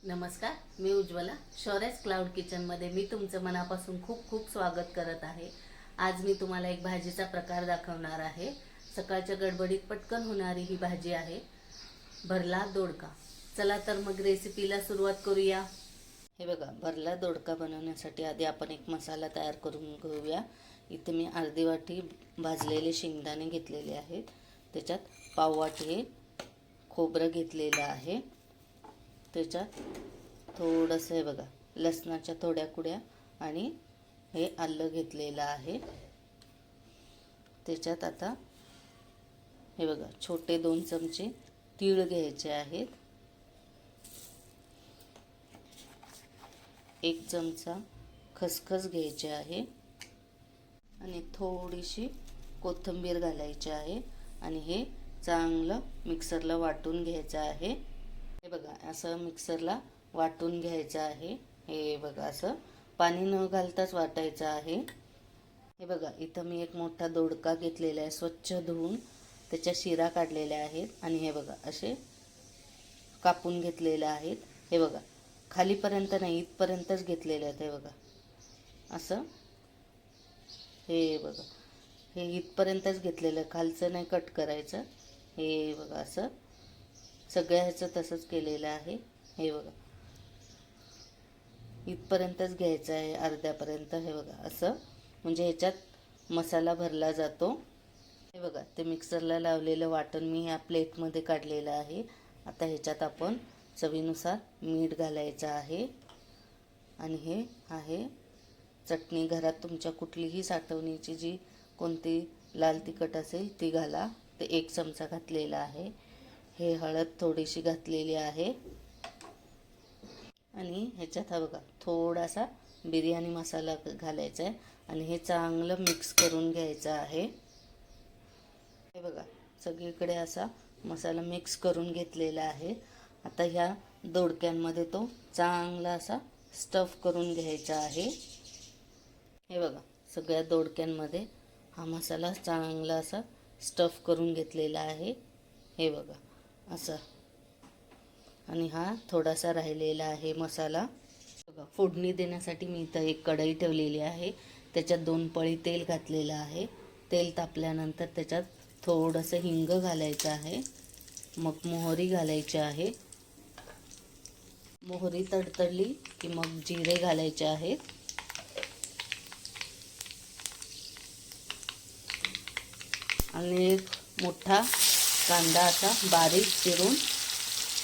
नमस्कार, मी उज्ज्वला. शौर्यस क्लाउड किचनमध्ये मी तुमचं मनापासून खूप खूप स्वागत करत आहे. आज मी तुम्हाला एक भाजीचा प्रकार दाखवणार आहे. सकाळच्या गडबडीत पटकन होणारी ही भाजी आहे, भरला दोडका. चला तर मग रेसिपीला सुरुवात करूया. हे बघा, भरला दोडका बनवण्यासाठी आधी आपण एक मसाला तयार करून घेऊया. इथे मी अर्धी वाटी भाजलेले शेंगदाणे घेतलेले आहेत. त्याच्यात पाव वाटी हे खोबरं घेतलेलं आहे. त्याच्यात थोडंसं हे बघा लसणाच्या थोड्या कुड्या आणि हे आलं घेतलेलं आहे. त्याच्यात आता हे बघा छोटे 2 चमचे तीळ घ्यायचे आहेत. 1 चमचा खसखस घ्यायचे आहे आणि थोडीशी कोथिंबीर घालायची आहे आणि हे चांगलं मिक्सरला वाटून घ्यायचं आहे. हे बघा असं मिक्सरला वाटून घ्यायचं आहे. हे बघा असं पाणी न घालताच वाटायचं आहे. हे बघा इथं मी एक मोठा दोडका घेतलेला आहे, स्वच्छ धुवून त्याच्या शिरा काढलेल्या आहेत आणि हे बघा असे कापून घेतलेले आहेत. हे बघा खालीपर्यंत नाही, इथपर्यंतच घेतलेले आहेत. हे बघा असं, हे बघा हे इथपर्यंतच घेतलेलं, खालचं नाही कट करायचं. हे बघा असं सगळ्या ह्याचं तसंच केलेलं आहे. हे बघा इथपर्यंतच घ्यायचं आहे, अर्ध्यापर्यंत. हे बघा असं, म्हणजे ह्याच्यात मसाला भरला जातो. हे बघा ते मिक्सरला लावलेलं वाटण मी ह्या प्लेटमध्ये काढलेलं आहे. आता ह्याच्यात आपण चवीनुसार मीठ घालायचं आहे आणि हे आहे चटणी. घरात तुमच्या कुठलीही साठवणीची जी कोणती लाल तिखट असेल ती घाला. ते 1 चमचा घातलेला आहे. हे हळद थोडीशी घातलेली आहे आणि ह्याच्यात हा बघा थोडासा बिर्याणी मसाला घालायचा आहे आणि हे चांगलं मिक्स करून घ्यायचं आहे. हे बघा सगळीकडे असा मसाला मिक्स करून घेतलेला आहे. आता ह्या दोडक्यांमध्ये तो चांगला असा स्टफ करून घ्यायचा आहे. हे बघा सगळ्या दोडक्यांमध्ये हा मसाला चांगला असा स्टफ करून घेतलेला आहे. हे बघा असं, आणि हा थोडासा राहिलेला आहे मसाला. बघा फोडणी देण्यासाठी मी इथं एक कढई ठेवलेली आहे. त्याच्यात 2 पळी तेल घातलेलं आहे. तेल तापल्यानंतर त्याच्यात थोडंसं हिंग घालायचं आहे. मग मोहरी घालायची आहे. मोहरी तडतडली की मग जिरे घालायचे आहेत. आणि एक मोठा कांदा असा बारीक चिरून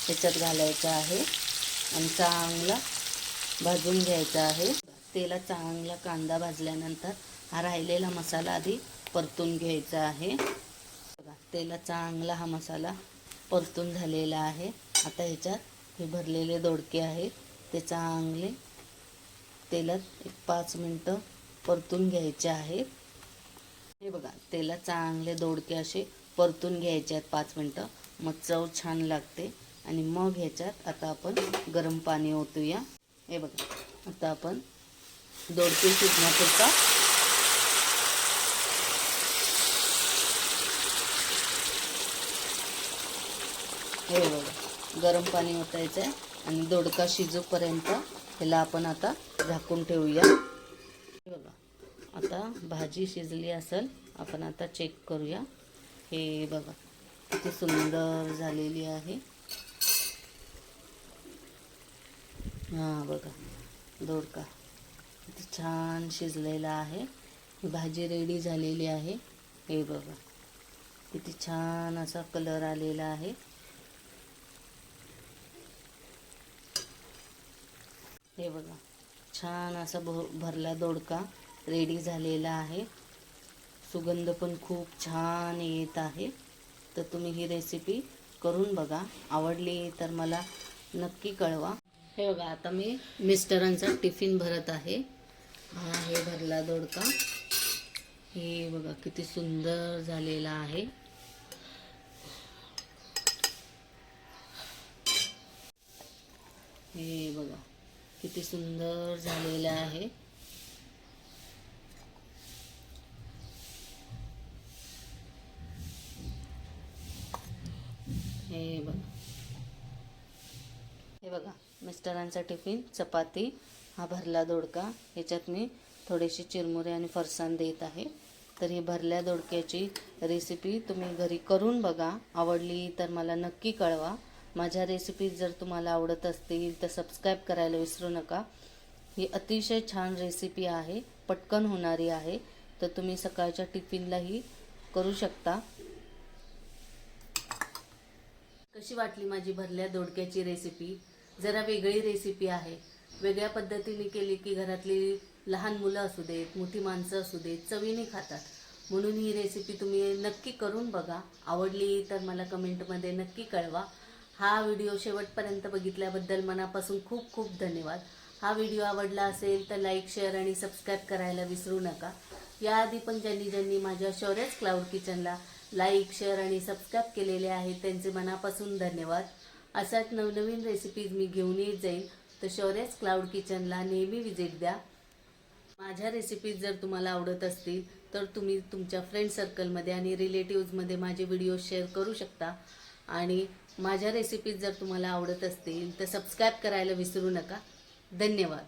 त्याच्यात घालायचा आहे आणि चांगला भाजून घ्यायचा आहे. तेलात चांगला कांदा भाजल्यानंतर हा राहिलेला मसाला आधी परतून घ्यायचा आहे. बघा तेलात चांगला हा मसाला परतून झालेला आहे. आता ह्याच्यात हे भरलेले दोडके आहेत ते चांगले तेलात 5 मिनटं परतून घ्यायचे आहेत. हे बघा तेलात चांगले दोडके असे परतून घ्यायचे आहेत 5 मिनटं, मग चव छान लागते. आणि मग ह्याच्यात आता आपण गरम पाणी ओतूया. हे बघा आता आपण दोडके शिजण्यापुरता हे बघा गरम पाणी ओतायचं आहे आणि दोडका शिजूपर्यंत ह्याला आपण आता झाकून ठेवूया. हे बघा आता भाजी शिजली असेल, आपण आता चेक करूया. हे बघा किती सुंदर झालेली आहे. हां बघा दोडका किती छान शिजलेला आहे. ही भाजी रेडी झालेली आहे. हे बघा किती छान असा कलर आलेला आहे. हे बघा छान असा भरला दोडका रेडी झालेला आहे. सुगंध पण खूप छान येत आहे. तर तुम्ही ही रेसिपी करून बघा. आवडली तर मला नक्की कळवा. हे बघा आता मी मिस्टरांचा टिफिन भरत आहे. हा आहे भरला दोडका. हे बघा किती सुंदर झालेला आहे. हे बघा किती सुंदर झालेला आहे. हे बघा, हे बघा मिस्टरांचा टिफिन चपाती, हा भरला दोडका, ह्याच्यात मी थोडेसे चिरमुरे आणि फरसाण देत आहे. तर ही भरल्या दोडक्याची रेसिपी तुम्ही घरी करून बघा. आवडली तर मला नक्की कळवा. माझ्या रेसिपीज जर तुम्हाला आवडत असतील तर सबस्क्राईब करायला विसरू नका. ही अतिशय छान रेसिपी आहे, पटकन होणारी आहे. तर तुम्ही सकाळच्या टिफिनलाही करू शकता. कशी वाटली माझी भरल्या दोडक्याची रेसिपी? जरा वेगळी रेसिपी आहे. वेगळ्या पद्धतीने केली की घरातली लहान मुलं असू देत, मोठी माणसं असू देत, चवीने खातात. म्हणून ही रेसिपी तुम्ही नक्की करून बघा. आवडली तर मला कमेंटमध्ये नक्की कळवा. हा व्हिडिओ शेवटपर्यंत बघितल्याबद्दल मनापासून खूप खूप धन्यवाद. हा व्हिडिओ आवडला असेल तर लाईक, शेअर आणि सबस्क्राईब करायला विसरू नका. याआधी पण ज्यांनी माझ्या शौर्यच क्लाउड किचनला लाईक, शेअर आणि सबस्क्राईब केलेले आहेत त्यांचे मनापासून धन्यवाद. अशाच नवनवीन रेसिपीज मी घेऊन येत जाईन. तर शौर्यच क्लाउड किचनला नेहमी विजिट द्या. माझ्या रेसिपीज जर तुम्हाला आवडत असतील तर तुम्ही तुमच्या फ्रेंड सर्कलमध्ये आणि रिलेटिव्हजमध्ये माझे व्हिडिओ शेअर करू शकता. आणि माझ्या रेसिपीज जर तुम्हाला आवडत असतील तर सबस्क्राईब करायला विसरू नका. धन्यवाद.